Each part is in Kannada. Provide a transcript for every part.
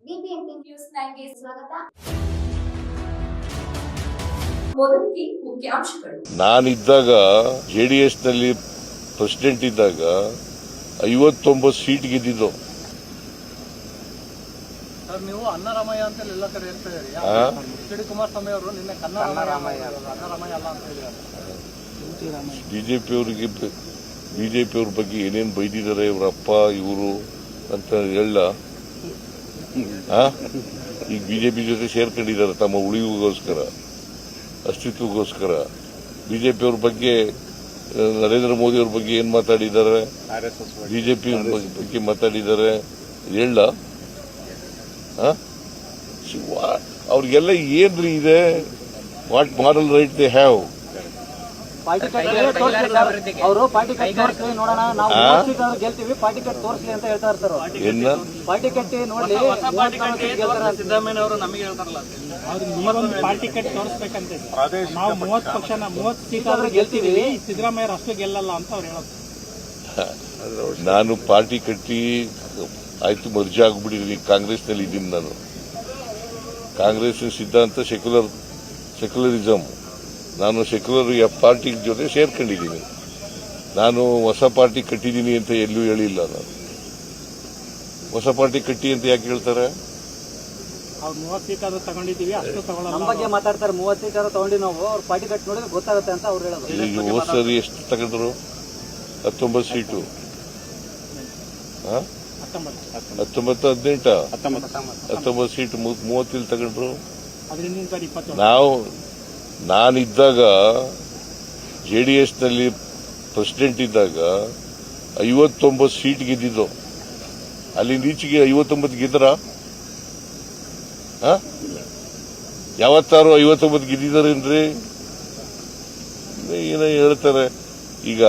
ಬಿಬಿಎಂಪಿ ನ್ಯೂಸ್ 9ಗೆ ಸ್ವಾಗತ. ಮೊದಲಿಗೆ ಮುಖ್ಯಾಂಶಗಳು. ನಾನಿದ್ದಾಗ ಜೆಡಿಎಸ್ ನಲ್ಲಿ ಪ್ರೆಸಿಡೆಂಟ್ ಇದ್ದಾಗ 59 ಸೀಟ್ ಗೆದ್ದಿದ್ದು. ನೀವು ಅನ್ನರಾಮಯ್ಯ ಅಂತ ಎಲ್ಲ ಕಡೆ ಹೇಳ್ತಾ ಇದ್ದೀರಿ. ಎಚ್ ಡಿ ಕುಮಾರಸ್ವಾಮಿ ಅವರು ನಿನ್ನೆ ಅನ್ನರಾಮಯ್ಯ ಅಲ್ಲ ಅಂತ ಹೇಳಿದ್ದಾರೆ. ಬಿಜೆಪಿಯವ್ರ ಬಗ್ಗೆ ಏನೇನು ಬೈದಿದ್ದಾರೆ ಇವರ ಅಪ್ಪ ಇವರು ಅಂತ ಹೇಳ. ಈಗ ಬಿಜೆಪಿ ಜೊತೆ ಸೇರ್ಕೊಂಡಿದ್ದಾರೆ ತಮ್ಮ ಉಳಿವಿಗೋಸ್ಕರ, ಅಸ್ತಿತ್ವಗೋಸ್ಕರ. ಬಿಜೆಪಿಯವ್ರ ಬಗ್ಗೆ ನರೇಂದ್ರ ಮೋದಿ ಅವ್ರ ಬಗ್ಗೆ ಏನ್ ಮಾತಾಡಿದ್ದಾರೆ, ಬಿಜೆಪಿ ಬಗ್ಗೆ ಮಾತಾಡಿದ್ದಾರೆ ಹೇಳ. ಅವ್ರಿಗೆಲ್ಲ ಏನ್ರಿ ಇದೆ, what moral right they have? ಅವರು ಪಾರ್ಟಿ ಕಟ್ಟಿ ತೋರಿಸ್ಲಿ ನೋಡೋಣ, ನಾವು ಗೆಲ್ತೀವಿ, ಪಾರ್ಟಿ ಕಟ್ಟಿ ತೋರಿಸ್ಲಿ ಅಂತ ಹೇಳ್ತಾ ಇರ್ತಾರೆ. ಪಾರ್ಟಿ ಕಟ್ಟಿ ನೋಡ್ಲಿ, ಸಿದ್ದರಾಮಯ್ಯ ಅವರು ನಮಗೆ ಹೇಳ್ತಾರಲ್ಲ, ಪಾರ್ಟಿ ಕಟ್ಟಿ ತೋರಿಸ್ಬೇಕಂತ. ನಾವು 30 ಪಕ್ಷನ 30 ಸೀಟ್ ಆದ್ರೆ ಗೆಲ್ತೀವಿ, ಸಿದ್ದರಾಮಯ್ಯ ಅಷ್ಟು ಗೆಲ್ಲಲ್ಲ ಅಂತ ಅವ್ರು ಹೇಳೋದು. ನಾನು ಪಾರ್ಟಿ ಕಟ್ಟಿ ಆಯ್ತು, ಮರ್ಜಿ ಆಗ್ಬಿಟ್ಟಿದ್ದೀನಿ. ಕಾಂಗ್ರೆಸ್ನಲ್ಲಿ ಇದ್ದೀನಿ ನಾನು. ಕಾಂಗ್ರೆಸ್ ಸಿದ್ಧಾಂತ ಸೆಕ್ಯುಲರಿಸಮ್. ನಾನು ಸೆಕ್ಯುಲರ್ ಪಾರ್ಟಿ ಜೊತೆ ಸೇರ್ಕೊಂಡಿದ್ದೀನಿ. ನಾನು ಹೊಸ ಪಾರ್ಟಿ ಕಟ್ಟಿದ್ದೀನಿ ಅಂತ ಎಲ್ಲೂ ಹೇಳಿಲ್ಲ. ನಾನು ಹೊಸ ಪಾರ್ಟಿ ಕಟ್ಟಿ ಅಂತ ಯಾಕೆ ಹೇಳ್ತಾರೆ? 30 ಸೀಟ್ ಆದ್ರೂ ತಗೊಂಡಿದ್ದೀವಿ, ಅಷ್ಟು ತಗೊಳ್ಳಲ್ಲ. ನಮ್ಮ ಬಗ್ಗೆ ಮಾತಾಡ್ತಾರೆ. 30 ಸೀಟ್ ಆದ್ರೂ ತಗೊಂಡಿ ನಾವು ಅವ್ರ ಪಾರ್ಟಿ ಕಟ್ಟಿ ನೋಡಿದ್ರೆ ಗೊತ್ತಾಗುತ್ತೆ ಅಂತ ಅವ್ರು ಹೇಳೋದು. ಈಗ ಹೋದ ಸರಿ ಎಷ್ಟು ತಗೊಂಡ್ರು? 19 ಸೀಟು. 19 ಸೀಟ್ 30 ತಗೊಂಡ್ರು. ನಾನಿದ್ದಾಗ ಜೆಡಿಎಸ್ ನಲ್ಲಿ ಪ್ರೆಸಿಡೆಂಟ್ ಇದ್ದಾಗ 59 ಸೀಟ್ ಗೆದ್ದಿದ್ದು. ಅಲ್ಲಿಂದ ಈಚೆಗೆ 59 ಗೆದ್ದರ? ಯಾವತ್ತಾರು 59 ಗೆದ್ದಿದ್ದಾರೇನ್ರಿ? ಏನೋ ಹೇಳ್ತಾರೆ. ಈಗ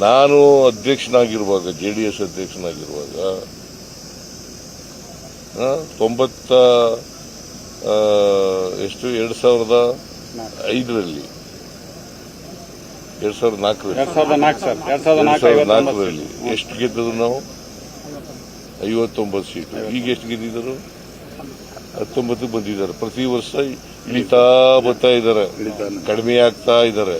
ನಾನು ಅಧ್ಯಕ್ಷನಾಗಿರುವಾಗ, ಜೆಡಿಎಸ್ ಅಧ್ಯಕ್ಷನಾಗಿರುವಾಗ 2005ರಲ್ಲಿ 2004ರಲ್ಲಿ ಎಷ್ಟು ಗೆದ್ದದು ನಾವು? 59 ಸೀಟು. ಈಗ ಎಷ್ಟು ಗೆದ್ದಿದ್ದರು? 19 ಬಂದಿದ್ದಾರೆ. ಪ್ರತಿ ವರ್ಷ ಇಳಿತಾ ಬರ್ತಾ ಇದ್ದಾರೆ, ಕಡಿಮೆ ಆಗ್ತಾ ಇದ್ದಾರೆ.